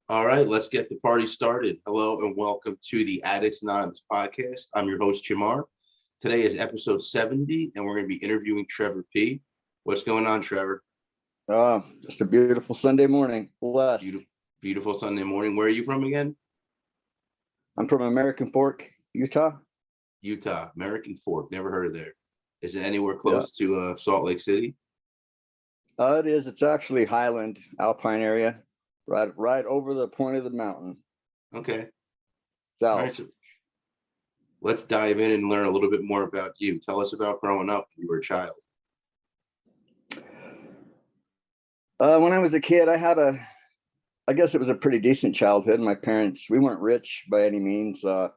All right, let's get the party started. Hello and welcome to the Addicts Anonymous podcast. I'm your host, Jamar. Today is episode 70, and we're going to be interviewing Trevor P. What's going on, Trevor? Just a beautiful Sunday morning. Blessed. Beautiful Sunday morning. Where are you from again? I'm from American Fork, Utah. Utah, American Fork. Never heard of there. Is it anywhere Yeah. close to Salt Lake City? It is. It's actually Highland, Alpine area, right over the point of the mountain. Okay. South. All right, so let's dive in and learn a little bit more about you. Tell us about growing up when you were a child. When I was a kid, I guess it was a pretty decent childhood. My parents, we weren't rich by any means. I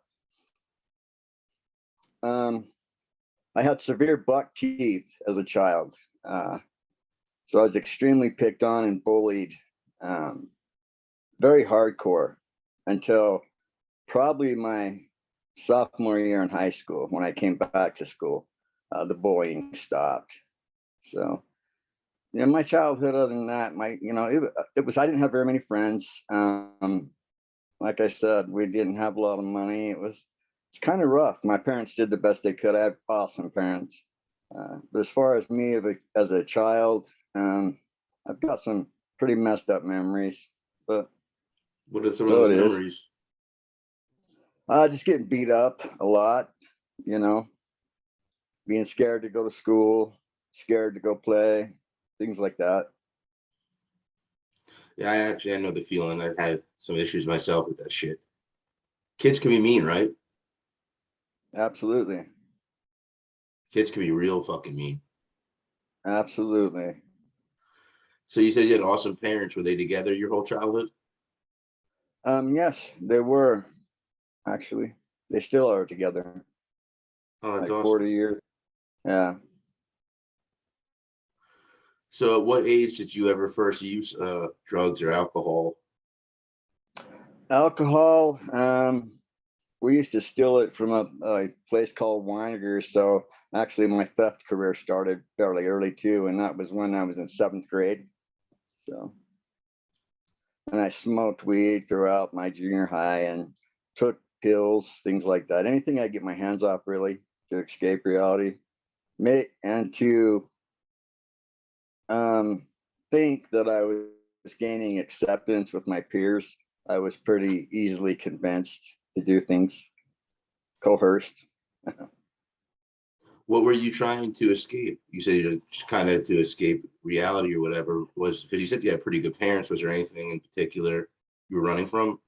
had severe buck teeth as a child. So I was extremely picked on and bullied, very hardcore until probably my sophomore year in high school. When I came back to school, the bullying stopped. So, yeah, my childhood, other than that, it was, I didn't have very many friends. Like I said, we didn't have a lot of money. It's kind of rough. My parents did the best they could. I have awesome parents. But as far as me as a child, I've got some pretty messed up memories, but What are some of so those it is. memories? Just getting beat up a lot, being scared to go to school, scared to go play, things like that. Yeah, I know the feeling. I've had some issues myself with that shit. Kids can be mean, right? Absolutely. Kids can be real fucking mean. Absolutely. So you said you had awesome parents. Were they together your whole childhood? Yes, they were actually. They still are together, Oh, that's like awesome. 40 years. Yeah. So at what age did you ever first use drugs or alcohol? Alcohol, we used to steal it from a place called Weinerger's. So actually my theft career started fairly early too. And that was when I was in 7th grade. So, and I smoked weed throughout my junior high and took pills, things like that. Anything I get my hands off really to escape reality. And to think that I was gaining acceptance with my peers. I was pretty easily convinced to do things, coerced. What were you trying to escape? You said you kind of to escape reality or whatever. Was because you said you had pretty good parents. Was there anything in particular you were running from?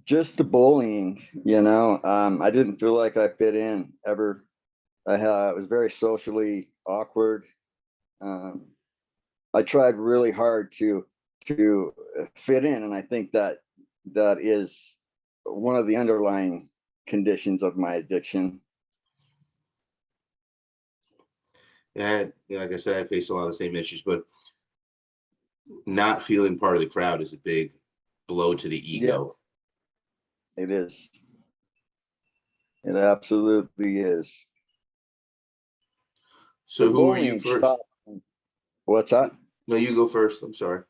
Just the bullying, I didn't feel like I fit in ever. I was very socially awkward. Um, I tried really hard to fit in, and I think that is one of the underlying conditions of my addiction. Yeah, like I said, I faced a lot of the same issues, but not feeling part of the crowd is a big blow to the Yes, ego. it is. It absolutely is. The So who were you bullying first? stopped. What's that? No, you go first. I'm sorry.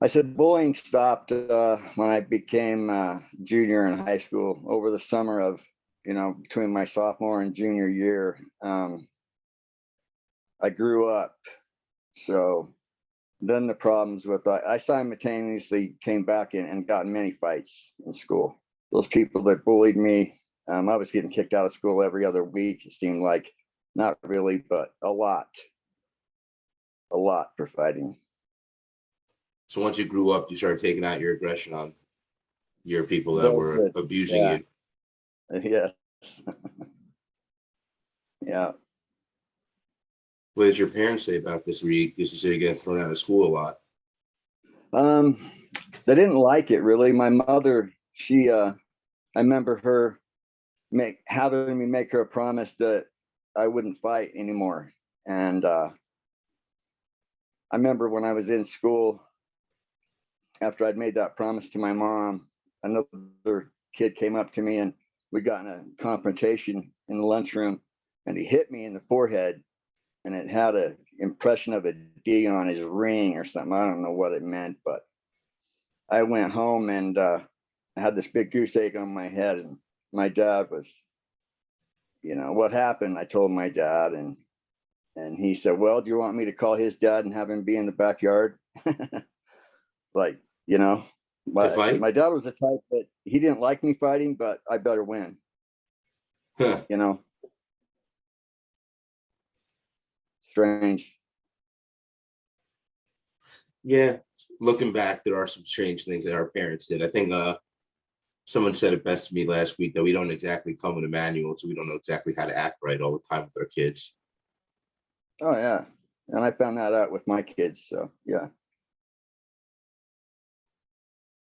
I said bullying stopped when I became a junior in high school over the summer of, between my sophomore and junior year. I grew up. So then the problems with I simultaneously came back and got in many fights in school. Those people that bullied me, I was getting kicked out of school every other week. It seemed like, not really, but a lot for fighting. So once you grew up, you started taking out your aggression on your people that Those were that, abusing yeah, you. yes, yeah. What did your parents say about this? Because you said you're getting thrown out of school a lot. Um, they didn't like it really. My mother, I remember her having me make her a promise that I wouldn't fight anymore. And I remember when I was in school, after I'd made that promise to my mom, another kid came up to me and we got in a confrontation in the lunchroom, and he hit me in the forehead, and it had an impression of a D on his ring or something. I don't know what it meant, but I went home and I had this big goose egg on my head, and my dad was, what happened? I told my dad, and he said, well, do you want me to call his dad and have him be in the backyard? Like, To but fight? my dad was the type that he didn't like me fighting, but I better win, Huh. you know, strange. Yeah. Looking back, there are some strange things that our parents did. I think someone said it best to me last week that we don't exactly come with a manual, so we don't know exactly how to act right all the time with our kids. Oh yeah. And I found that out with my kids. So yeah.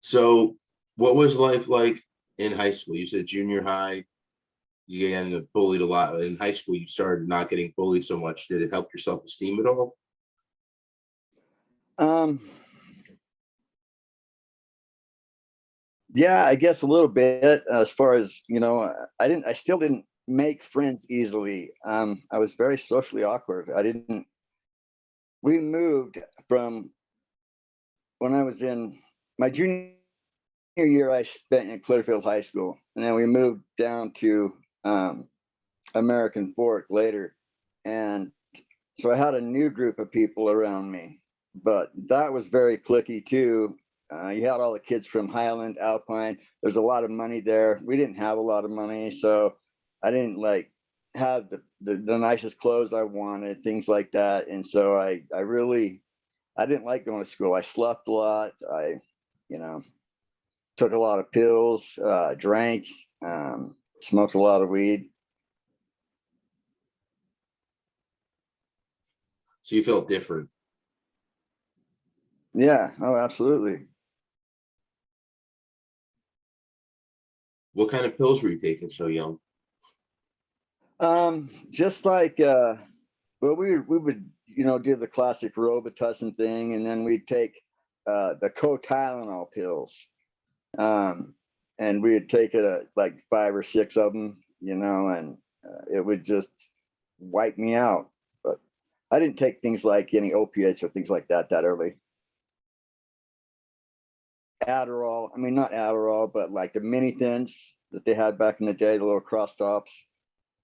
So, what was life like in high school? You said junior high, you ended up bullied a lot. In high school, you started not getting bullied so much. Did it help your self-esteem at all? Um, yeah, I guess a little bit as far as, I still didn't make friends easily. I was very socially awkward. We moved from when I was in my junior year, I spent in Clearfield High School, and then we moved down to American Fork later. And so I had a new group of people around me, but that was very cliquey too. You had all the kids from Highland, Alpine. There's a lot of money there. We didn't have a lot of money, so I didn't like have the nicest clothes I wanted, things like that. And so I didn't like going to school. I slept a lot. You know, took a lot of pills, drank, smoked a lot of weed. So you felt different. Yeah, oh, absolutely. What kind of pills were you taking so young? Just like well, we would do the classic Robitussin thing, and then we'd take the co-Tylenol pills, um, and we'd take it like 5 or 6 of them, and it would just wipe me out. But I didn't take things like any opiates or things like that early. Adderall, I mean not Adderall, but like the mini thins that they had back in the day, the little cross tops.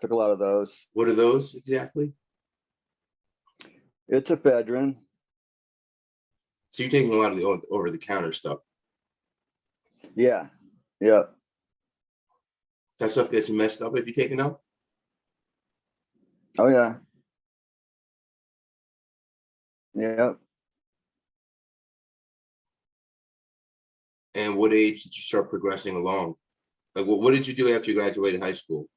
Took a lot of those. What are those exactly? It's ephedrine. So you're taking a lot of the over-the-counter stuff. Yeah, yeah. That stuff gets messed up if you take enough. Oh yeah, yeah. And what age did you start progressing along? Like, what did you do after you graduated high school?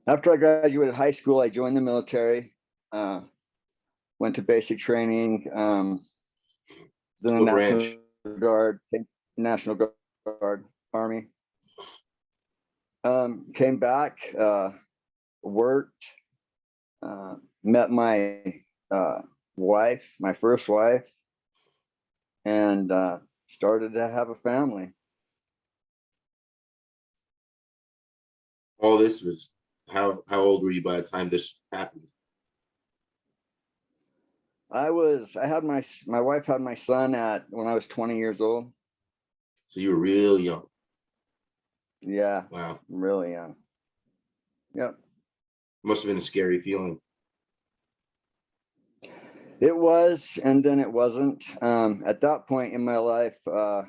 After I graduated high school, I joined the military. Uh, Went to basic training. Then a What National branch? Guard, National Guard, Army. Came back, worked, met my wife, my first wife, and started to have a family. All this was how old were you by the time this happened? I had my wife had my son at when I was 20 years old. So you were real young. Yeah, Wow. really young. Yep. Must have been a scary feeling. It was, and then it wasn't. At that point in my life, I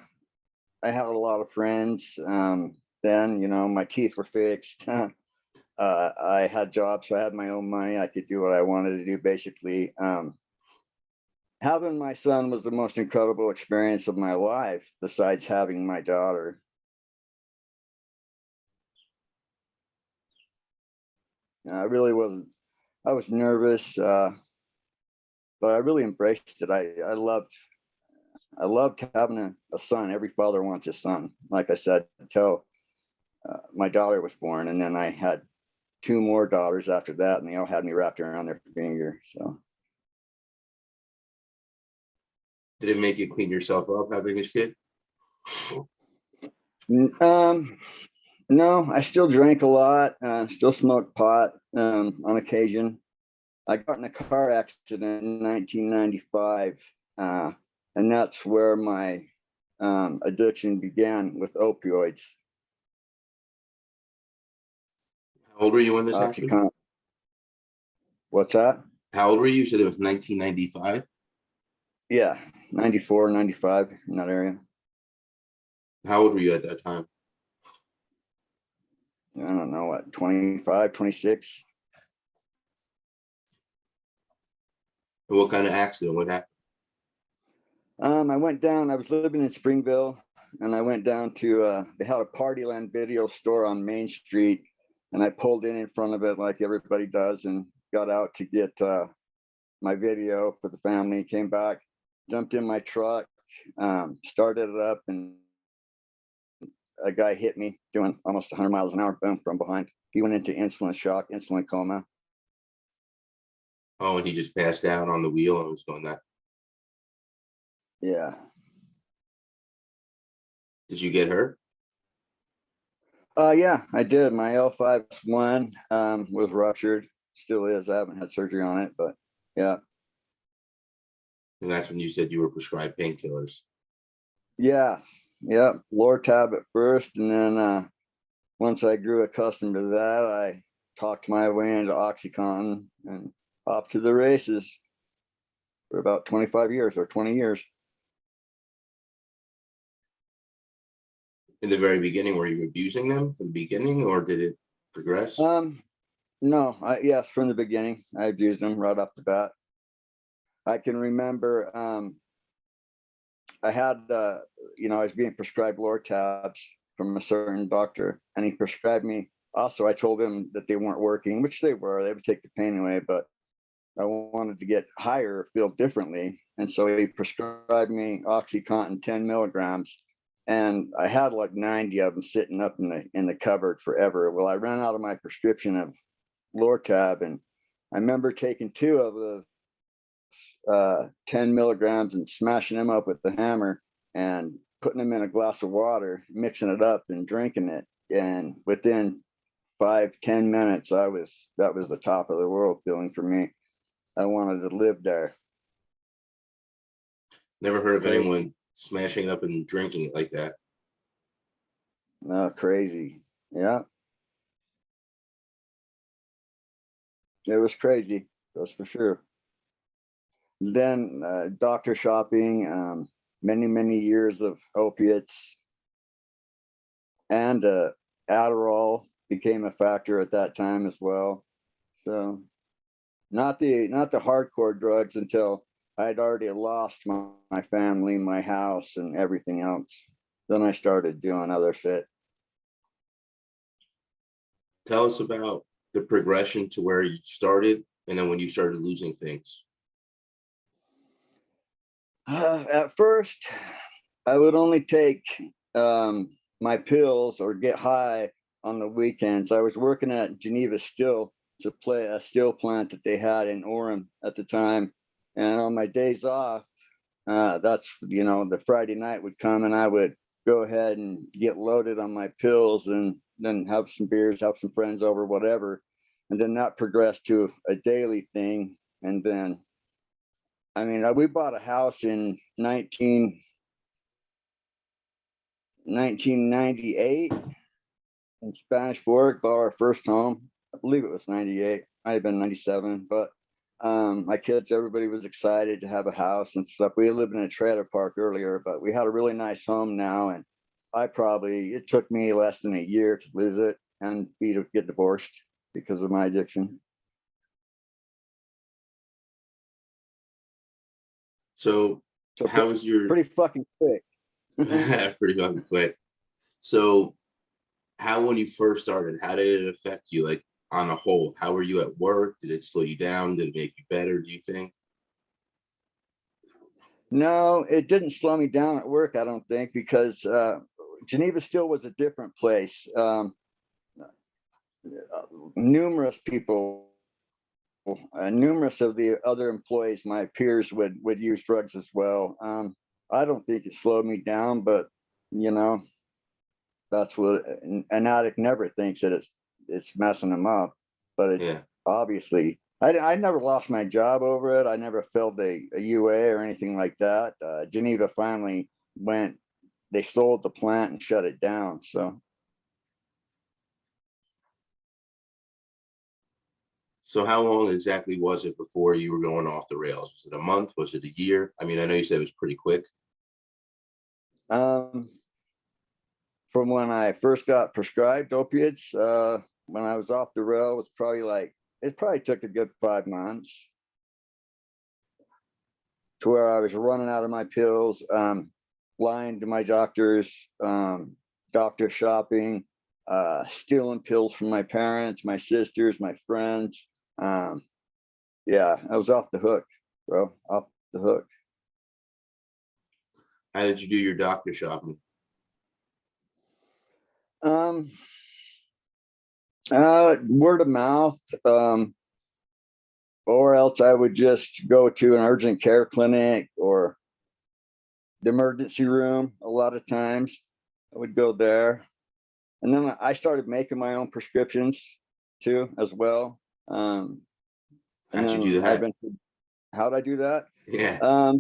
had a lot of friends. Then, my teeth were fixed. I had jobs, so I had my own money. I could do what I wanted to do, basically. Having my son was the most incredible experience of my life, besides having my daughter. I really wasn't. I was nervous, but I really embraced it. I loved having a son. Every father wants a son. Like I said, until my daughter was born, and then I had 2 more daughters after that, and they all had me wrapped around their finger. So, Did it make you clean yourself up having this kid? um, no, I still drank a lot. Still smoked pot on occasion. I got in a car accident in 1995, and that's where my addiction began with opioids. How old were you when this happened? Oxycontin. What's that? How old were you? You said it was 1995. Yeah, 94, 95 in that area. How old were you at that time? I don't know what, 25, 26. And what kind of accident? What happened? I went down, I was living in Springville, and I went down to, they had a Partyland video store on Main Street, and I pulled in front of it like everybody does and got out to get my video for the family, came back, jumped in my truck, started it up, and a guy hit me doing almost 100 miles an hour, boom, from behind. He went into insulin shock, insulin coma. Oh, and he just passed out on the wheel and was going that. Yeah. Did you get hurt? Yeah, I did. My L5-S1 was ruptured, still is. I haven't had surgery on it, but yeah. And that's when you said you were prescribed painkillers. Yeah, yeah, Lortab at first, and then once I grew accustomed to that, I talked my way into OxyContin and off to the races for about 25 years or 20 years. In the very beginning, were you abusing them from the beginning, or did it progress? No, yes, from the beginning, I abused them right off the bat. I can remember I had, I was being prescribed Lortabs from a certain doctor, and he prescribed me. Also, I told him that they weren't working, which they were. They would take the pain away, but I wanted to get higher, feel differently. And so he prescribed me OxyContin 10 milligrams. And I had like 90 of them sitting up in the cupboard forever. Well, I ran out of my prescription of Lortab, and I remember taking 2 of the 10 milligrams and smashing them up with the hammer and putting them in a glass of water, mixing it up and drinking it. And within 5-10 minutes, that was the top of the world feeling for me. I wanted to live there. Never heard of anyone smashing it up and drinking it like that. Crazy. Yeah. It was crazy. That's for sure. Then doctor shopping, many years of opiates, and Adderall became a factor at that time as well. So not the hardcore drugs until I'd already lost my family, my house, and everything else. Then I started doing other shit. Tell us about the progression to where you started and then when you started losing things. At first, I would only take my pills or get high on the weekends. I was working at Geneva Steel to play a steel plant that they had in Orem at the time. And on my days off, that's, the Friday night would come and I would go ahead and get loaded on my pills and then have some beers, have some friends over, whatever. And then that progressed to a daily thing. And then, we bought a house in 1998 in Spanish Fork, bought our first home. I believe it was 98, might have been 97, but my kids, everybody was excited to have a house and stuff. We lived in a trailer park earlier, but we had a really nice home now. And it took me less than a year to lose it and to get divorced because of my addiction. So how was your pretty fucking quick? pretty fucking quick. So how, when you first started, how did it affect you? Like on a whole, how were you at work? Did it slow you down? Did it make you better, do you think? No, it didn't slow me down at work, I don't think, because Geneva Steel was a different place. Numerous people, numerous of the other employees, my peers, would use drugs as well. I don't think it slowed me down, but that's what an addict never thinks, that it's messing them up. But obviously, I never lost my job over it. I never failed a UA or anything like that. Geneva finally went they sold the plant and shut it down. So So how long exactly was it before you were going off the rails? Was it a month? Was it a year? I mean, I know you said it was pretty quick. from when I first got prescribed opiates, when I was off the rail, was probably like, it probably took a good 5 months to where I was running out of my pills, lying to my doctors, doctor shopping, stealing pills from my parents, my sisters, my friends. Yeah, I was off the hook, bro, off the hook. How did you do your doctor shopping? Um, word of mouth, or else I would just go to an urgent care clinic or the emergency room. A lot of times I would go there. And then I started making my own prescriptions too, as well. And How'd you then do that? how'd I do that? Yeah.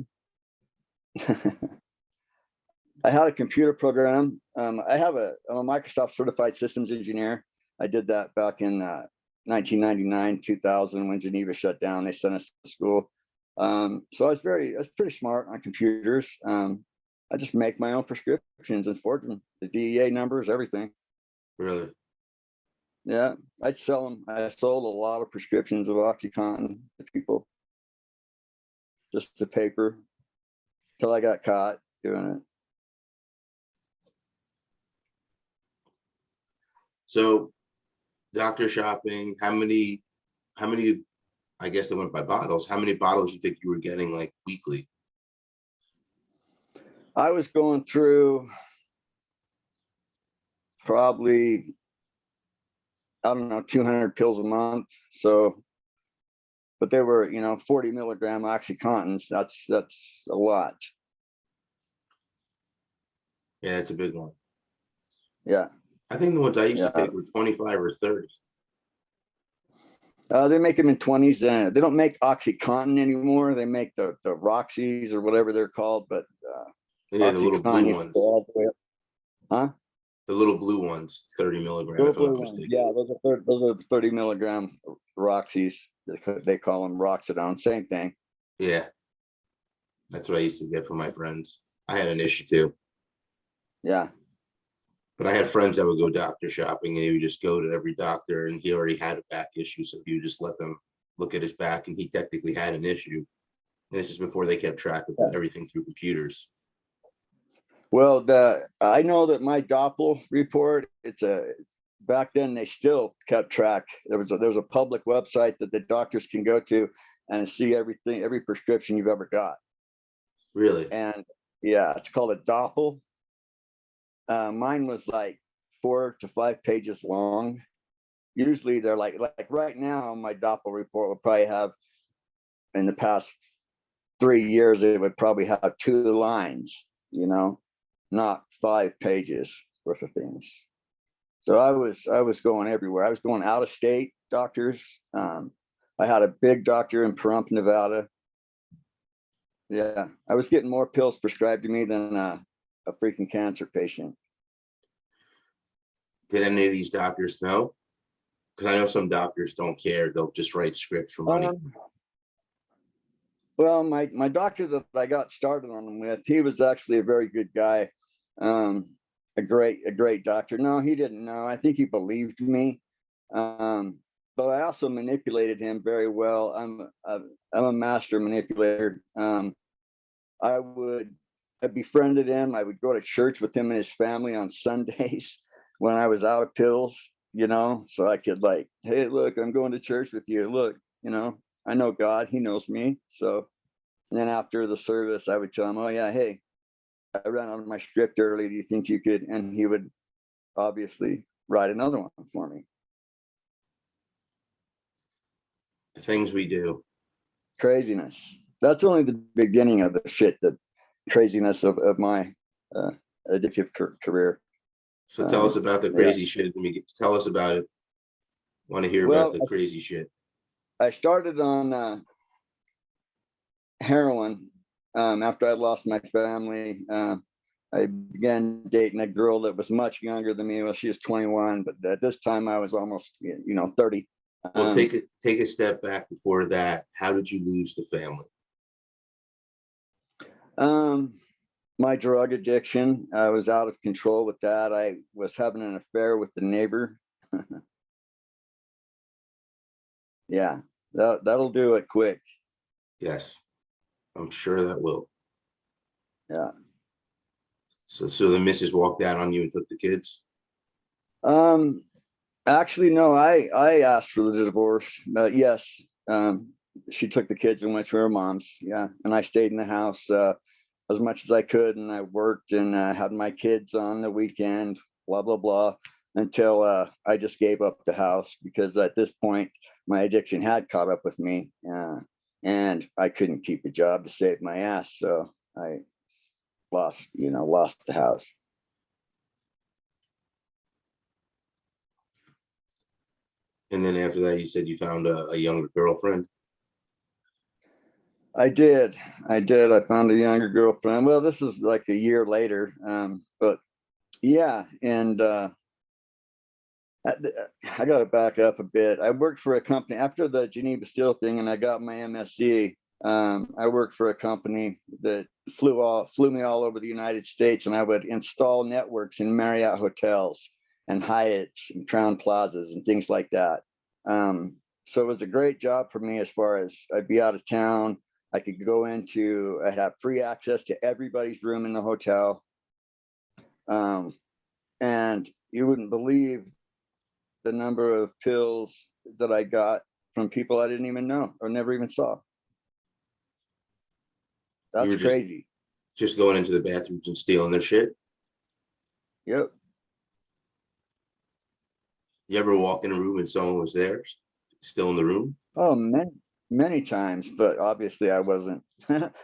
I had a computer program. I'm a Microsoft certified systems engineer. I did that back in 1999, 2000, when Geneva shut down. They sent us to school. So I was pretty smart on computers. I just make my own prescriptions and forge them, the DEA numbers, everything. Really? Yeah, I'd sell them. I sold a lot of prescriptions of OxyContin to people, just to paper, till I got caught doing it. So doctor shopping, how many, I guess they went by bottles. How many bottles you think you were getting like weekly? I was going through probably, I don't know, 200 pills a month. So, but they were, 40 milligram OxyContins. That's a lot. Yeah, that's a big one. Yeah, I think the ones I used to yeah. take were 25 or 30. They make them in 20s. They don't make OxyContin anymore. They make the Roxys or whatever they're called. But Yeah, the little OxyContin blue used to ones. go all the way up. Huh? The little blue ones, 30 milligram, Little if I'm blue not ones. mistaken. Yeah, those are 30 milligram Roxys. They call them Roxidone. Same thing. Yeah, that's what I used to get from my friends. I had an issue too, Yeah. but I had friends that would go doctor shopping and he would just go to every doctor and he already had a back issue. So he would just let them look at his back and he technically had an issue. And this is before they kept track of Yeah. everything through computers. Well, I know that my Doppel report, back then they still kept track. There's a public website that the doctors can go to and see everything, every prescription you've ever got. Really? And yeah, it's called a Doppel. Mine was like 4 to 5 pages long. Usually they're like right now, my Doppel report will probably have, in the past 3 years, it would probably have 2 lines, not 5 pages worth of things. So I was going everywhere. I was going out of state doctors. I had a big doctor in Pahrump, Nevada. Yeah, I was getting more pills prescribed to me than a freaking cancer patient. Did any of these doctors know? Because I know some doctors don't care. They'll just write scripts for money. Well, my doctor that I got started on them with, he was actually a very good guy. A great doctor. No, he didn't know. I think he believed me. But I also manipulated him very well. I'm a master manipulator. I befriended him. I would go to church with him and his family on Sundays when I was out of pills, so I could like, hey, look, I'm going to church with you. Look, I know God, he knows me. So, and then after the service, I would tell him, oh yeah, hey, I ran out of my script early. Do you think you could? And he would obviously write another one for me. The things we do. Craziness. That's only the beginning of the shit, the craziness of my addictive career. So tell us about the crazy shit. Tell us about it. Want to hear about the crazy shit. I started on heroin after I lost my family. I began dating a girl that was much younger than me. Well, she was 21, but at this time I was almost, 30. Well, take a step back before that. How did you lose the family? My drug addiction, I was out of control with that. I was having an affair with the neighbor. Yeah, that'll do it quick. Yes, I'm sure that will. Yeah. So the missus walked out on you and took the kids? Um, Actually, no, I asked for the divorce. Yes. She took the kids and went to her mom's. Yeah. And I stayed in the house as much as I could, and I worked and had my kids on the weekend, blah, blah, blah, until I just gave up the house because at this point, my addiction had caught up with me and I couldn't keep a job to save my ass. So I lost the house. And then after that, you said you found a younger girlfriend. I did. I did. I found a younger girlfriend. Well, this was like a year later. But yeah. And I, I got to back up a bit. I worked for a company after the Geneva Steel thing and I got my MSc. I worked for a company that flew me all over the United States, and I would install networks in Marriott hotels and Hyatts and Crown Plazas and things like that. So it was a great job for me as far as I'd be out of town. I'd have free access to everybody's room in the hotel. And you wouldn't believe the number of pills that I got from people I didn't even know or never even saw. You That's were crazy. just going into the bathrooms and stealing their shit. Yep. You ever walk in a room and someone was there, still in the room? Oh, many times, but obviously I wasn't.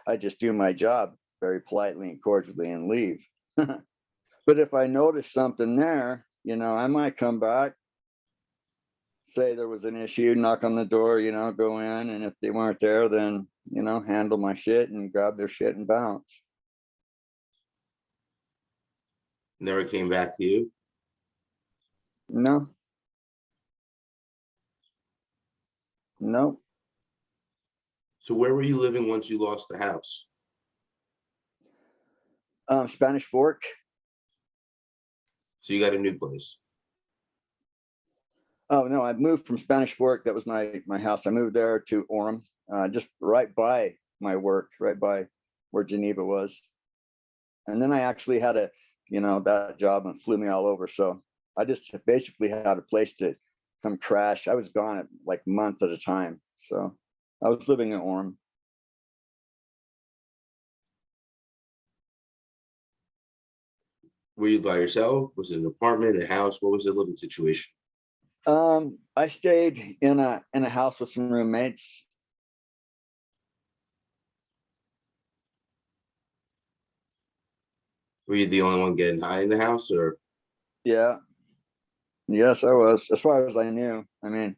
I just do my job very politely and cordially and leave. But if I notice something there, I might come back, say there was an issue, knock on the door, go in. And if they weren't there, then, handle my shit and grab their shit and bounce. Never came back to you? No, no. So where were you living once you lost the house? Spanish Fork. So you got a new place. Oh no, I moved from Spanish Fork. That was my house. I moved there to Orem, just right by my work, right by where Geneva was. And then I actually had that job and flew me all over. So I just basically had a place to come crash. I was gone at like a month at a time. So I was living in Orem. Were you by yourself? Was it an apartment, a house? What was the living situation? I stayed in a house with some roommates. Were you the only one getting high in the house, or Yeah. Yes, I was, as far as I knew. I mean,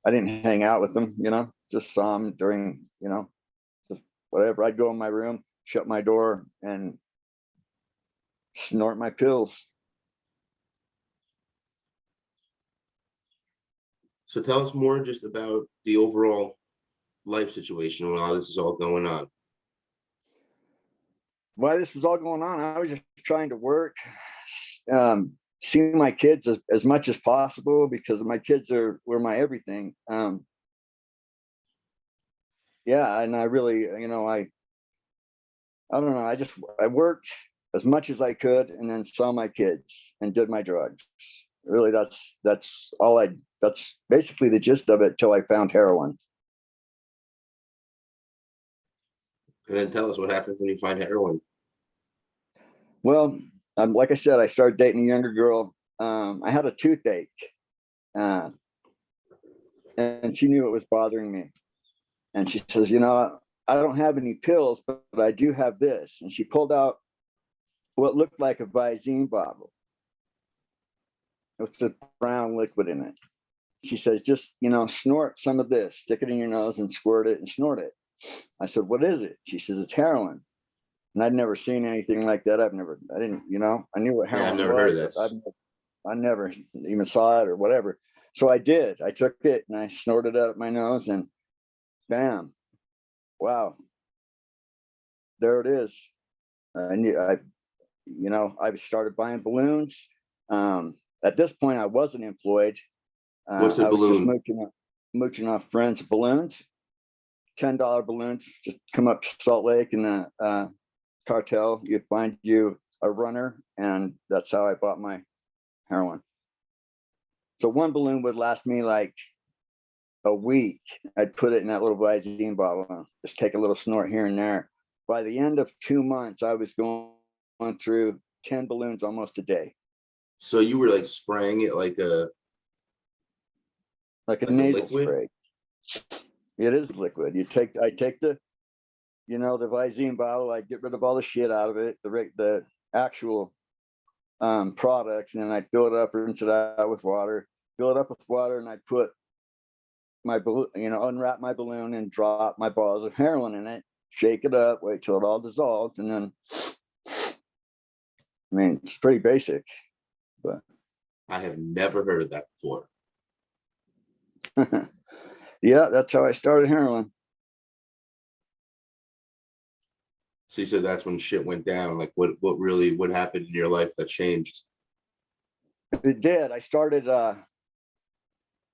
I didn't hang out with them, just saw them during, just whatever. I'd go in my room, shut my door, and snort my pills. so tell us more just about the overall life situation while this is all going on. While this was all going on, I was just trying to work, see my kids as much as possible because my kids were my everything. Yeah, and I really, I don't know. I worked as much as I could, and then saw my kids and did my drugs. Really, that's basically the gist of it till I found heroin. And then tell us what happens when you find heroin. Well, like I said, I started dating a younger girl. I had a toothache, uh, and she knew it was bothering me. And she says, I don't have any pills, but I do have this. And she pulled out what looked like a Visine bottle with a brown liquid in it. She says, just, snort some of this, stick it in your nose and squirt it and snort it. I said, what is it? She says, it's heroin. And I'd never seen anything like that. I didn't, I knew what Yeah, I've heroin never heard of was, but this. I never even saw it or whatever. So I did. I took it and I snorted it up my nose, and bam, wow, there it is. I knew I started buying balloons. At this point, I wasn't employed. What's a I was just balloon? mooching off friends' balloons, $10 balloons. Just come up to Salt Lake in the cartel. You'd find you a runner, and that's how I bought my heroin. So one balloon would last me like a week. I'd put it in that little Visine bottle, just take a little snort here and there. By the end of 2 months, I was going through 10 balloons almost a day, So you were like spraying it like a like a nasal liquid? spray. It is liquid. I take the Visine bottle, I get rid of all the shit out of it, the actual products, and then I fill it up, rinse it out with water, fill it up with water, and I put my balloon, unwrap my balloon and drop my balls of heroin in it, shake it up, wait till it all dissolves, and then, I mean, it's pretty basic, but I have never heard of that before. yeah, that's how I started heroin. So you said that's when shit went down. Like what happened in your life that changed? It did. I started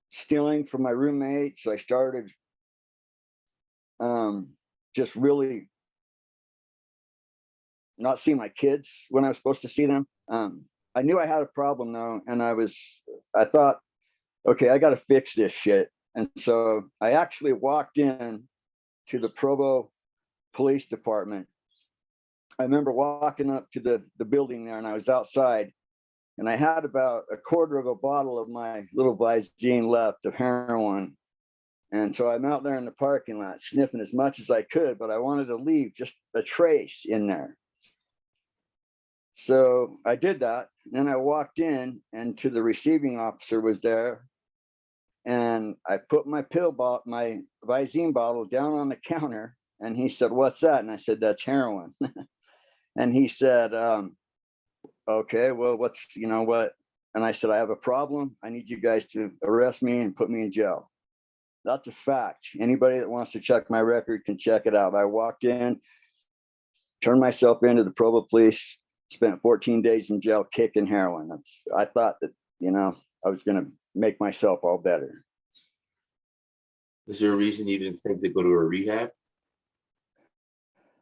stealing from my roommates. I started just really not seeing my kids when I was supposed to see them. I knew I had a problem though, and I thought, okay, I got to fix this shit. And so I actually walked in to the Provo Police Department. I remember walking up to the building there, and I was outside, and I had about a quarter of a bottle of my little Visine left of heroin. And so I'm out there in the parking lot sniffing as much as I could, but I wanted to leave just a trace in there. So I did that. Then I walked in, and to the receiving officer was there, and I put my my Visine bottle down on the counter, and he said, "What's that?" And I said, "That's heroin." And he said, "Okay, well, what?" And I said, "I have a problem. I need you guys to arrest me and put me in jail." That's a fact. Anybody that wants to check my record can check it out. I walked in, turned myself into the Provo police, spent 14 days in jail kicking heroin. I thought that, I was going to make myself all better. Is there a reason you didn't think to go to a rehab?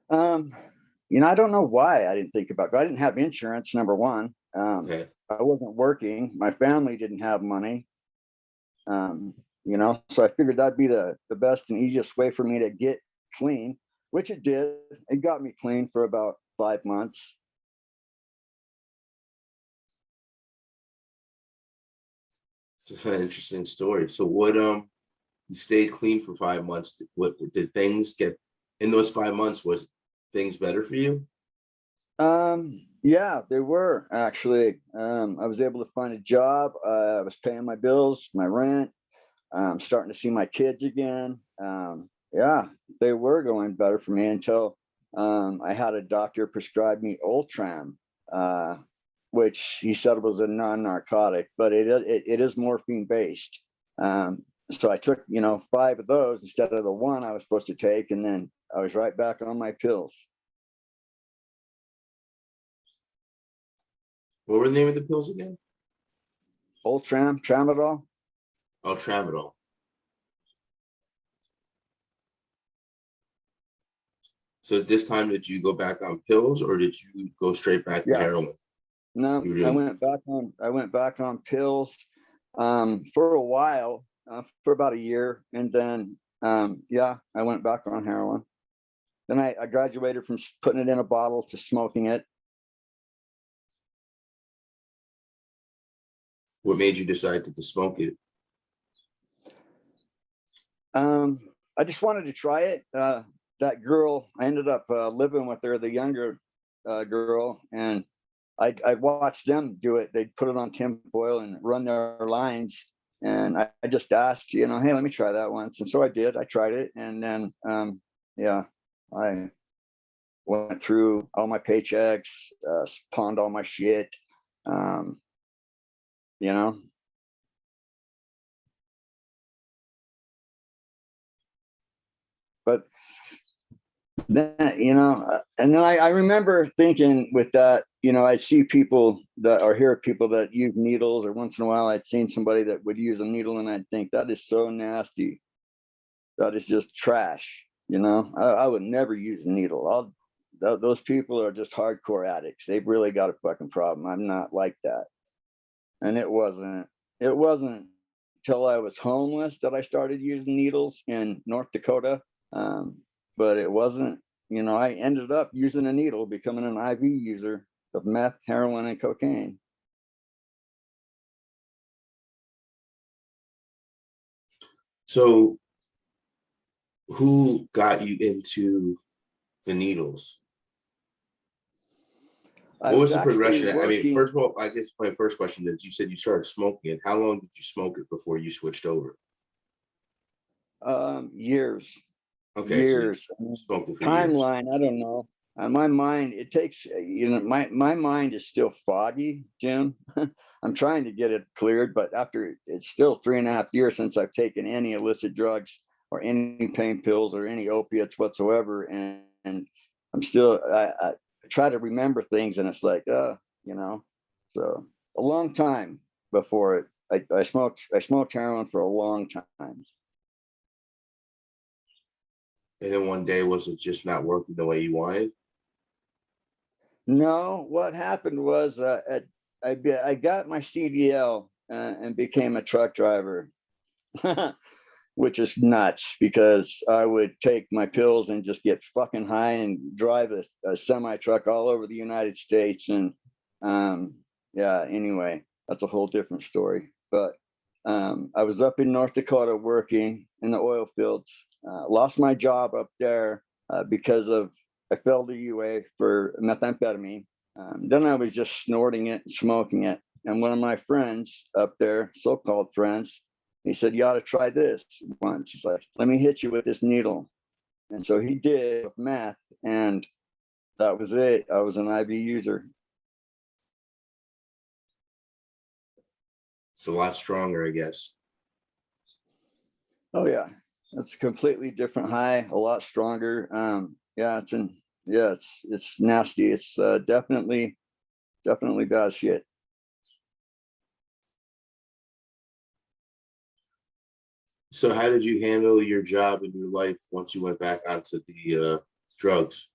I don't know why I didn't think about it. I didn't have insurance, number one. Okay. I wasn't working. My family didn't have money. So I figured that'd be the best and easiest way for me to get clean, which it did. It got me clean for about 5 months. It's an interesting story. So you stayed clean for 5 months. What did things get in those 5 months? Was things better for you? Yeah, they were actually. I was able to find a job. I was paying my bills, my rent. Starting to see my kids again. Yeah, they were going better for me until I had a doctor prescribe me Ultram, which he said was a non-narcotic, but it is morphine based. So I took 5 of those instead of the one I was supposed to take, and then I was right back on my pills. What were the name of the pills again? Ultram, tramadol. Oh, tramadol. So this time, did you go back on pills or did you go straight back to Yeah, heroin? no, You were doing I went back on pills for a while, for about a year, and then yeah, I went back on heroin. Then I graduated from putting it in a bottle to smoking it. what made you decide to smoke it? I just wanted to try it. That girl, I ended up living with her, the younger girl, and I watched them do it. They'd put it on tinfoil and run their lines. And I just asked, hey, let me try that once. And so I did. I tried it. And then, yeah, I went through all my paychecks, pawned all my shit. Um, you know, but then, and then I remember thinking with that, I see people that or hear people that use needles, or once in a while I'd seen somebody that would use a needle, and I'd think that is so nasty. That is just trash. I would never use a needle. Those people are just hardcore addicts. They've really got a fucking problem. I'm not like that. And it wasn't till I was homeless that I started using needles in North Dakota. But it wasn't, I ended up using a needle, becoming an IV user of meth, heroin, and cocaine. So who got you into the needles? I What was was the actually progression? I mean, working first of all, I guess my first question is, you said you started smoking it. How long did you smoke it before you switched over? years, Okay, so you years. smoked it for years. Timeline, I don't know. My mind, it takes, my mind is still foggy, Jim. I'm trying to get it cleared, but after it's still 3.5 years since I've taken any illicit drugs or any pain pills or any opiates whatsoever. And I'm still, I try to remember things, and it's like, so a long time before it, I smoked heroin for a long time. And then one day, was it just not working the way you wanted? No, what happened was I got my CDL and became a truck driver, which is nuts because I would take my pills and just get fucking high and drive a semi truck all over the United States. And yeah, anyway, that's a whole different story. But I was up in North Dakota working in the oil fields, lost my job up there because of I failed the UA for methamphetamine. Then I was just snorting it and smoking it. And one of my friends up there, so-called friends, he said, "You ought to try this once." He's like, "Let me hit you with this needle." And so he did with meth, and that was it. I was an IV user. It's a lot stronger, I guess. Oh yeah, it's a completely different high, a lot stronger. Yeah, it's nasty. It's definitely bad shit. So how did you handle your job and your life once you went back onto the drugs?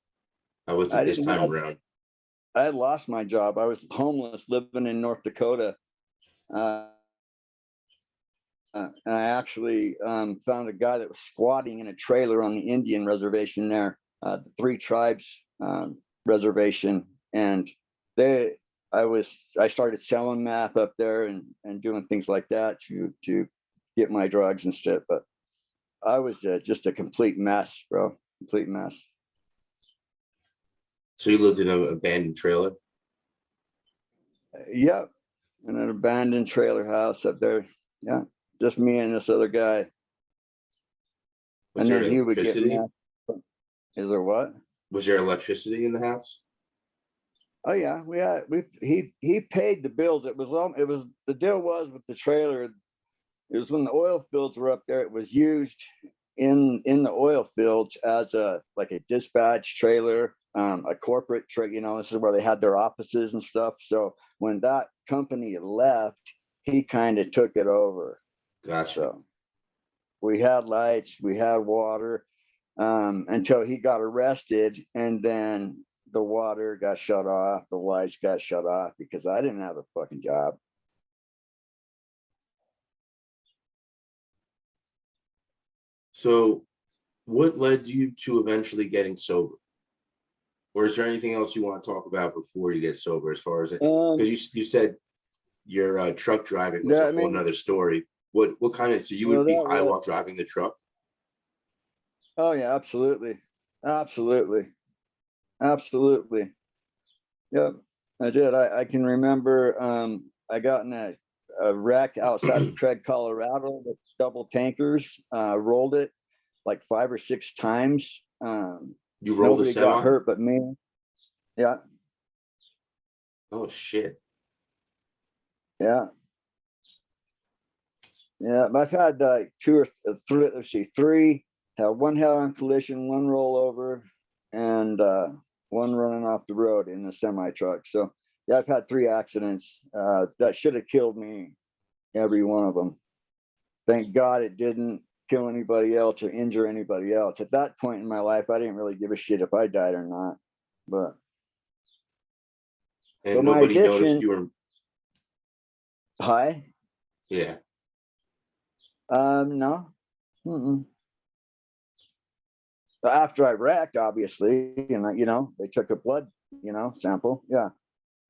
How was it I this didn't time have. around? I had lost my job. I was homeless, living in North Dakota. Uh, and I actually found a guy that was squatting in a trailer on the Indian reservation there, the Three Tribes reservation, and they. I started selling meth up there and doing things like that to get my drugs and stuff. But I was just a complete mess, bro. Complete mess. So you lived in an abandoned trailer? Yep, in an abandoned trailer house up there. Yeah, just me and this other guy. Was And there then he would get electricity? mad. Is there what? Was there electricity in the house? Oh yeah, he paid the bills. It was the deal was with the trailer. It was when the oil fields were up there. It was used in the oil fields as a like a dispatch trailer, a corporate trailer. This is where they had their offices and stuff. So when that company left, he kind of took it over. Gotcha. So we had lights, we had water, until he got arrested, and then the water got shut off, the lights got shut off because I didn't have a fucking job. So what led you to eventually getting sober? Or is there anything else you want to talk about before you get sober, as far as it? Um, Because you said your truck driving was yeah, a I whole mean, nother story. What kind of, so you would be that high was, while driving the truck? oh yeah, absolutely, absolutely, absolutely. Yep, I did. I can remember I got in a wreck outside of Craig, Colorado with double tankers, rolled it like 5 or 6 times. You rolled a Nobody got semi? hurt but me. Yeah, Oh shit. yeah, yeah. I've had two or three. Let's see, three. Had one head-on collision, one rollover, and one running off the road in a semi truck. So yeah, I've had three accidents that should have killed me. Every one of them. Thank God it didn't kill anybody else or injure anybody else. At that point in my life, I didn't really give a shit if I died or not. But And my nobody noticed addiction, you were. hi, Yeah. no. Mm-mm. After I wrecked, obviously, and they took a blood, sample. Yeah,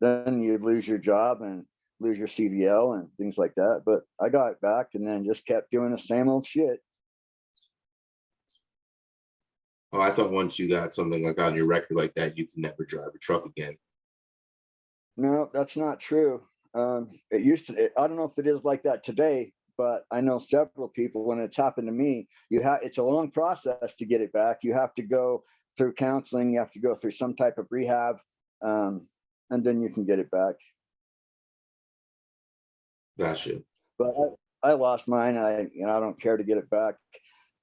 then you'd lose your job and lose your CDL and things like that. But I got it back and then just kept doing the same old shit. Oh, I thought once you got something like on your record like that, you can never drive a truck again. No, that's not true. It used to. I don't know if it is like that today, but I know several people. When it's happened to me, it's a long process to get it back. You have to go through counseling. You have to go through some type of rehab, and then you can get it back. Gotcha. But I lost mine. I don't care to get it back.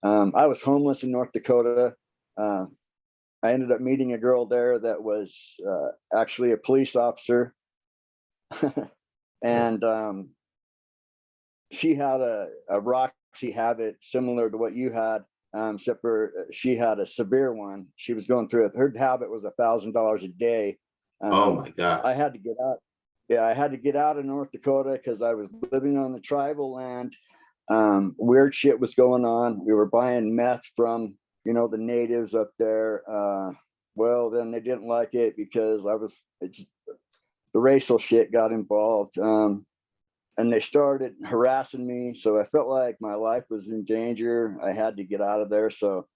I was homeless in North Dakota. I ended up meeting a girl there that was actually a police officer. And she had a Roxy habit similar to what you had, except for she had a severe one. She was going through it. Her habit was $1,000 a day. Oh my God. I had to get out. Yeah, I had to get out of North Dakota because I was living on the tribal land. Weird shit was going on. We were buying meth from, the natives up there. Well, then they didn't like it because the racial shit got involved. And they started harassing me. So I felt like my life was in danger. I had to get out of there. So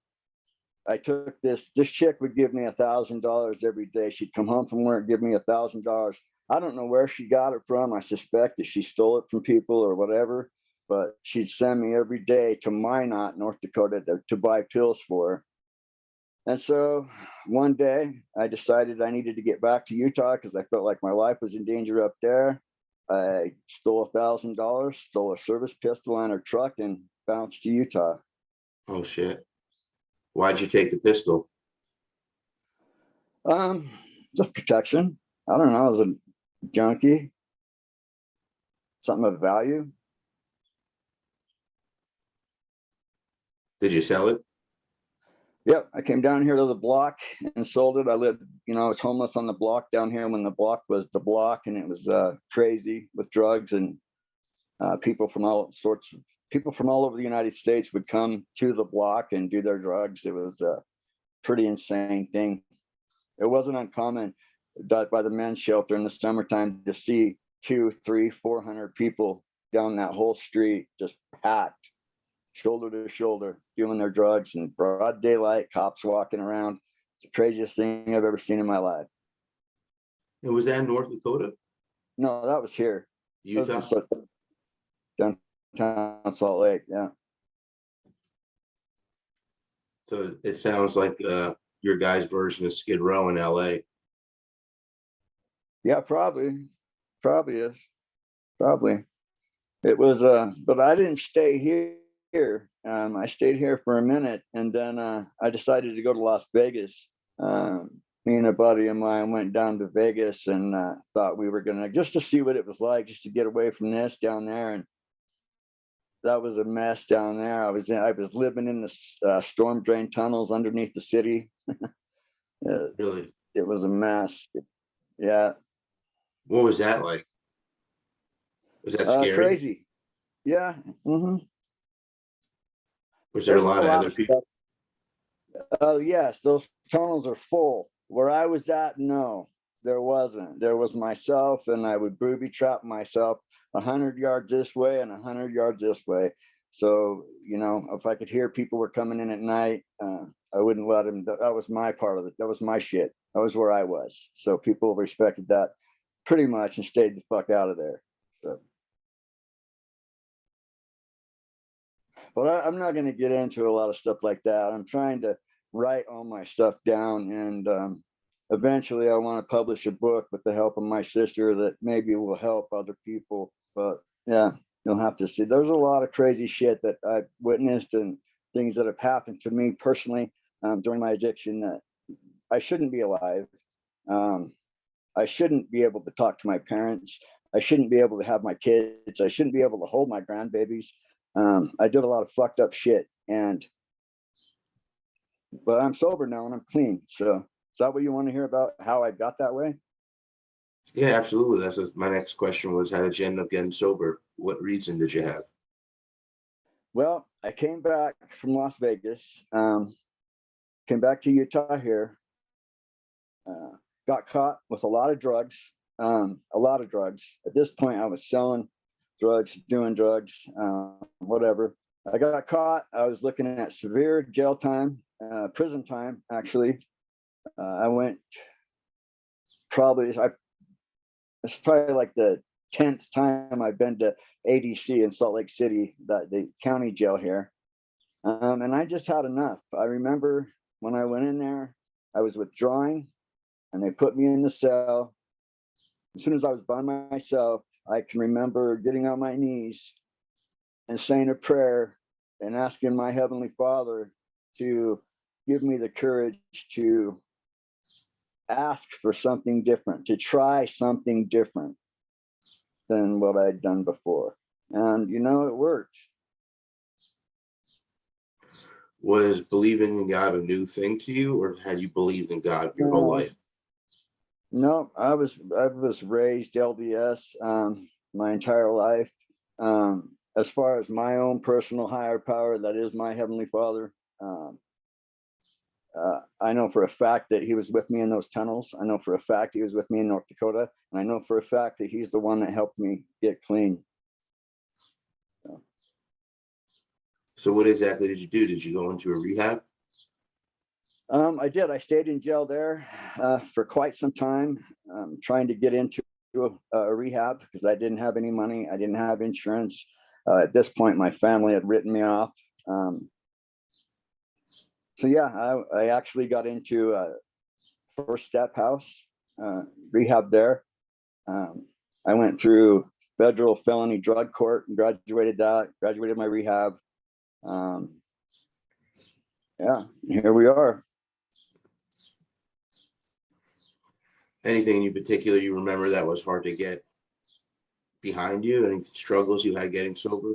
I took this chick would give me $1,000 every day. She'd come home from work, give me $1,000. I don't know where she got it from. I suspect that she stole it from people or whatever, but she'd send me every day to Minot, North Dakota to buy pills for her. And so one day I decided I needed to get back to Utah because I felt like my life was in danger up there. I stole $1,000, stole a service pistol on her truck, and bounced to Utah. Oh shit. Why'd you take the pistol? Just protection. I don't know. I was a junkie, something of value. Did you sell it? Yep, I came down here to the block and sold it. I lived, I was homeless on the block down here when the block was the block, and it was crazy with drugs and people from all over the United States would come to the block and do their drugs. It was a pretty insane thing. It wasn't uncommon by the men's shelter in the summertime to see 200, 300, 400 people down that whole street just packed, shoulder to shoulder, doing their drugs in broad daylight, cops walking around. It's the craziest thing I've ever seen in my life. And was that in North Dakota? No, that was here. Utah? That was downtown Salt Lake, yeah. So it sounds like your guy's version of Skid Row in LA. Yeah, probably is. Probably. It was, but I didn't stay here. I stayed here for a minute, and then I decided to go to Las Vegas. Me and a buddy of mine went down to Vegas and thought we were gonna just to see what it was like, just to get away from this down there. And that was a mess down there. I was living in the storm drain tunnels underneath the city. Really? It was a mess. Yeah. What was that like? Was that scary? Crazy. Yeah. Mm-hmm. Was there a There's a lot of lot other of people? stuff. Yes, those tunnels are full. Where I was at, no, there wasn't. There was myself, and I would booby trap myself 100 yards this way and 100 yards this way. So, if I could hear people were coming in at night, I wouldn't let them. That was my part of it. That was my shit. That was where I was. So people respected that pretty much and stayed the fuck out of there. So. But I'm not going to get into a lot of stuff like that. I'm trying to write all my stuff down. And eventually I want to publish a book with the help of my sister that maybe will help other people. But yeah, you'll have to see. There's a lot of crazy shit that I've witnessed and things that have happened to me personally during my addiction that I shouldn't be alive. I shouldn't be able to talk to my parents. I shouldn't be able to have my kids. I shouldn't be able to hold my grandbabies. I did a lot of fucked up shit, but I'm sober now and I'm clean. So is that what you want to hear about how I got that way? Yeah, absolutely. My next question was, how did you end up getting sober? What reason did you have? Well, I came back from Las Vegas, came back to Utah here, got caught with a lot of drugs, At this point, I was selling drugs, doing drugs, whatever. I got caught. I was looking at severe jail time, prison time, actually. I went it's probably like the 10th time I've been to ADC in Salt Lake City, the county jail here. And I just had enough. I remember when I went in there, I was withdrawing and they put me in the cell. As soon as I was by myself, I can remember getting on my knees and saying a prayer and asking my Heavenly Father to give me the courage to ask for something different, to try something different than what I'd done before. And it worked. Was believing in God a new thing to you, or had you believed in God your whole life? No, I was raised LDS my entire life. As far as my own personal higher power, that is my Heavenly Father. I know for a fact that he was with me in those tunnels. I know for a fact he was with me in North Dakota. And I know for a fact that he's the one that helped me get clean. So what exactly did you do? Did you go into a rehab? I did. I stayed in jail there for quite some time, trying to get into a rehab because I didn't have any money. I didn't have insurance. At this point, my family had written me off. So yeah, I actually got into First Step House rehab there. I went through federal felony drug court and graduated my rehab. Yeah, here we are. Anything in particular you remember that was hard to get behind you? Any struggles you had getting sober?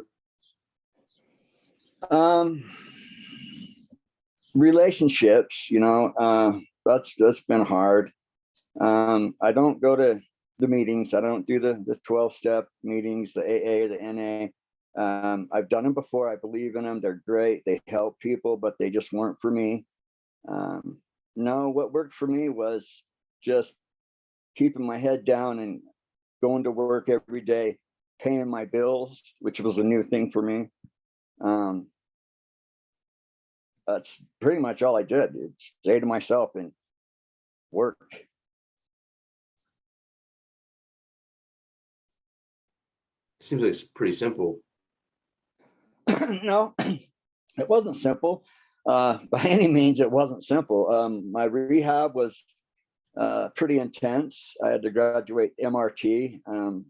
Relationships, that's been hard. I don't go to the meetings. I don't do the 12-step meetings, the AA, the NA. I've done them before. I believe in them. They're great. They help people, but they just weren't for me. No, what worked for me was just keeping my head down and going to work every day, paying my bills, which was a new thing for me. That's pretty much all I did. Stay to myself and work. Seems like it's pretty simple. No, it wasn't simple. By any means, it wasn't simple. My rehab was pretty intense. I had to graduate MRT,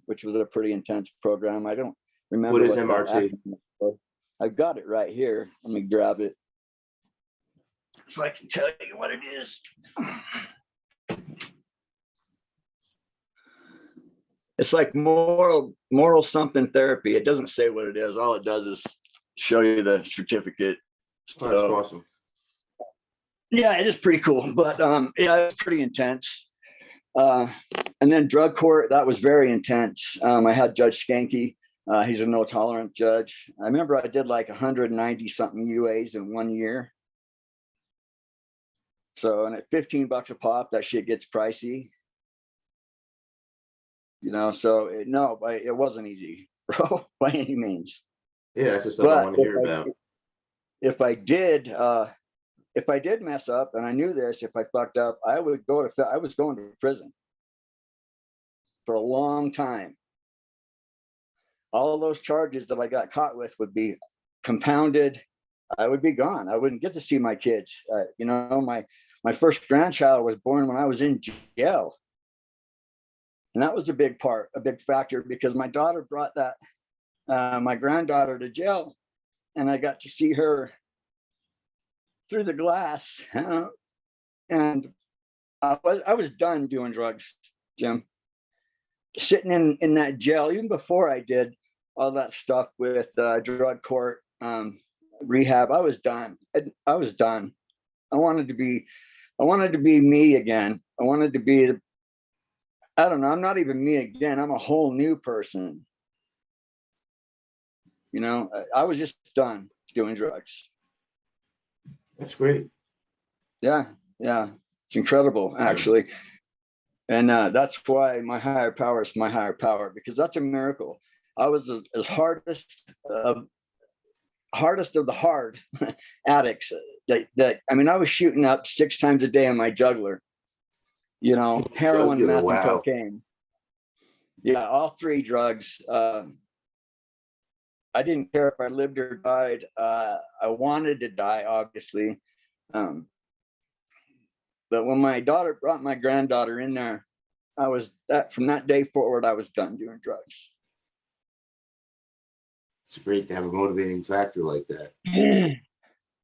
which was a pretty intense program. I don't remember what is MRT. I've got it right here. Let me grab it so I can tell you what it is. It's like moral something therapy. It doesn't say what it is. All it does is show you the certificate. Oh, that's awesome. Yeah, it is pretty cool. But yeah, it's pretty intense. And then drug court, that was very intense. I had Judge Skanky. He's a no tolerant judge. I remember I did like 190 something UAs in 1 year. So, and at $15 a pop, that shit gets pricey. So it wasn't easy, bro, by any means. Yeah, that's the stuff I want to hear about. If I did mess up, and I knew this, if I fucked up, I was going to prison for a long time. All of those charges that I got caught with would be compounded I would be gone. I wouldn't get to see my kids. My first grandchild was born when I was in jail. And that was a big factor, because my daughter brought my granddaughter to jail, and I got to see her through the glass. And I was done doing drugs, Jim. Sitting in that jail, even before I did all that stuff with drug court, rehab, I was done. I was done. I wanted to be me again. I wanted to be, I don't know, I'm not even me again. I'm a whole new person. I was just done doing drugs. That's great. Yeah. It's incredible, actually. And that's why my higher power is my higher power, because that's a miracle. I was as hardest of the hard addicts. I was shooting up 6 times a day on my juggler. Heroin, Jugular, meth, and wow. cocaine. Yeah, all 3 drugs. I didn't care if I lived or died. I wanted to die, obviously. But when my daughter brought my granddaughter in there, from that day forward, I was done doing drugs. It's great to have a motivating factor like that.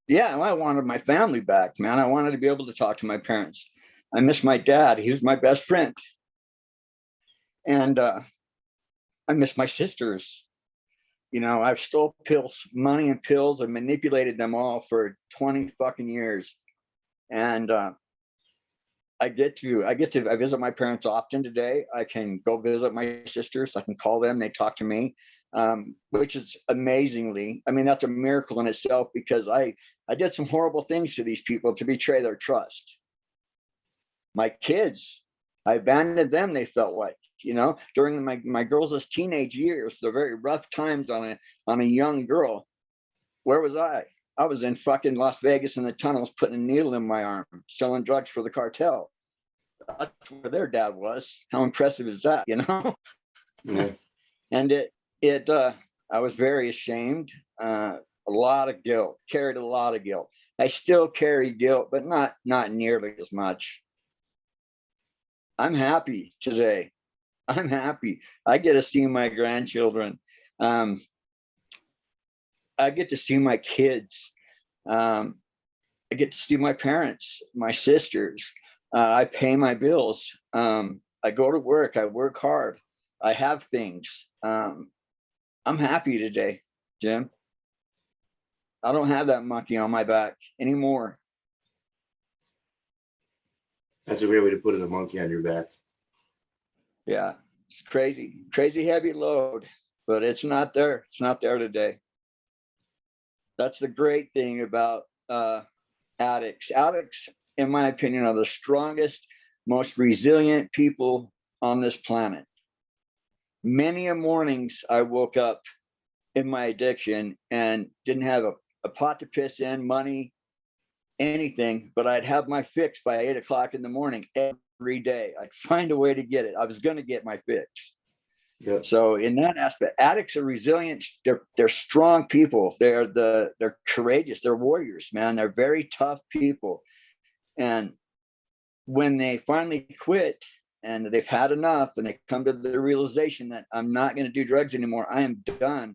Yeah, I wanted my family back, man. I wanted to be able to talk to my parents. I miss my dad. He was my best friend. And I miss my sisters. I've stole money and pills, and manipulated them all for 20 fucking years. And I visit my parents often today. I can go visit my sisters. I can call them. They talk to me, which is amazingly, that's a miracle in itself, because I did some horrible things to these people to betray their trust. My kids, I abandoned them, they felt like, during my girls' teenage years, the very rough times on a young girl. Where was I? I was in fucking Las Vegas in the tunnels, putting a needle in my arm, selling drugs for the cartel. That's where their dad was. How impressive is that, Yeah. And I was very ashamed. A lot of guilt, carried a lot of guilt. I still carry guilt, but not nearly as much. I'm happy today. I'm happy. I get to see my grandchildren. I get to see my kids. I get to see my parents, my sisters. I pay my bills. I go to work. I work hard. I have things. I'm happy today, Jim. I don't have that monkey on my back anymore. That's a great way to put it, a monkey on your back. Yeah, it's crazy heavy load, but it's not there. It's not there today. That's the great thing about addicts. Addicts, in my opinion, are the strongest, most resilient people on this planet. Many a mornings I woke up in my addiction and didn't have a pot to piss in, money, anything, but I'd have my fix by 8 o'clock in the morning every day. I'd find a way to get it. I was going to get my fix. Yep. So in that aspect, addicts are resilient. They're strong people. They're courageous. They're warriors, man. They're very tough people. And when they finally quit and they've had enough, and they come to the realization that I'm not going to do drugs anymore, I am done.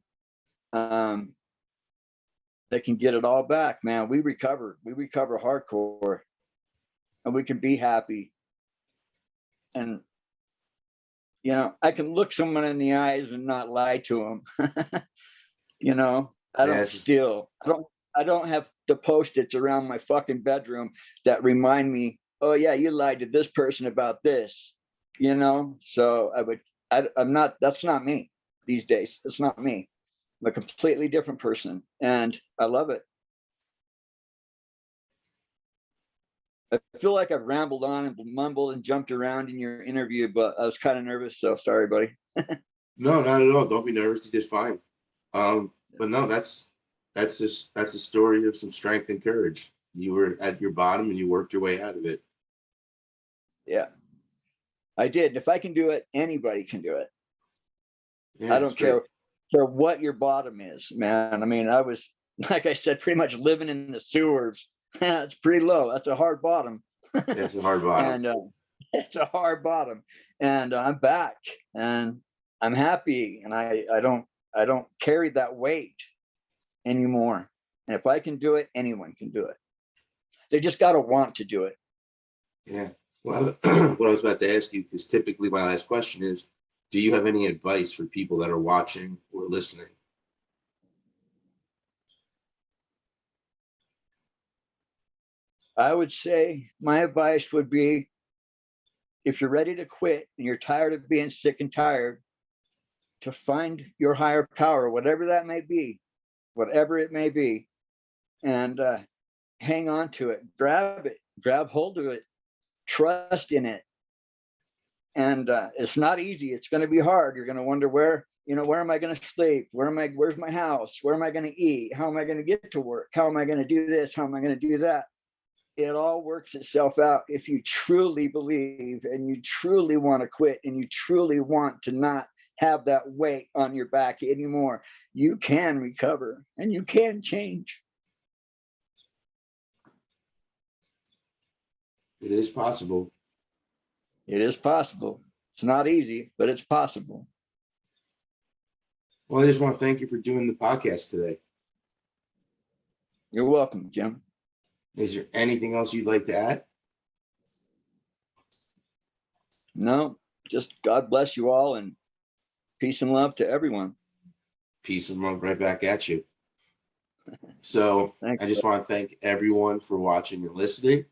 They can get it all back, man. We recover hardcore, and we can be happy. And I can look someone in the eyes and not lie to them. I don't steal. I don't have the Post-its around my fucking bedroom that remind me, oh yeah, you lied to this person about this. So I'm not. That's not me these days. It's not me. I'm a completely different person, and I love it. I feel like I've rambled on and mumbled and jumped around in your interview, but I was kind of nervous, so sorry, buddy. No, not at all. Don't be nervous. You did fine. But no, that's a story of some strength and courage. You were at your bottom and you worked your way out of it. Yeah, I did. And if I can do it, anybody can do it. Yeah, I don't care what your bottom is, man. I like I said, pretty much living in the sewers. It's pretty low. That's a hard bottom. That's a hard bottom. And it's a hard bottom. And I'm back, and I'm happy, and I don't carry that weight anymore. And if I can do it, anyone can do it. They just got to want to do it. Yeah. Well, what I was about to ask you, because typically my last question is, do you have any advice for people that are watching or listening? I would say my advice would be, if you're ready to quit and you're tired of being sick and tired, to find your higher power, whatever that may be, whatever it may be, and hang on to it, grab it, grab hold of it, trust in it. And it's not easy. It's going to be hard. You're going to wonder where am I going to sleep? Where's my house? Where am I going to eat? How am I going to get to work? How am I going to do this? How am I going to do that? It all works itself out if you truly believe and you truly want to quit and you truly want to not have that weight on your back anymore. You can recover and you can change. It is possible. It is possible. It's not easy, but it's possible. Well, I just want to thank you for doing the podcast today. You're welcome, Jim. Is there anything else you'd like to add? No, just God bless you all, and peace and love to everyone. Peace and love right back at you. So Thanks. I just want to thank everyone for watching and listening.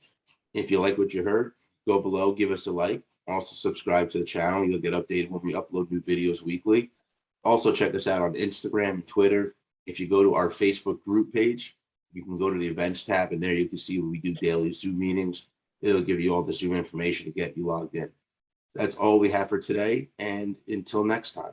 If you like what you heard, go below, give us a like. Also subscribe to the channel. You'll get updated when we upload new videos weekly. Also check us out on Instagram and Twitter. If you go to our Facebook group page, you can go to the events tab, and there you can see when we do daily Zoom meetings. It'll give you all the Zoom information to get you logged in. That's all we have for today, and until next time.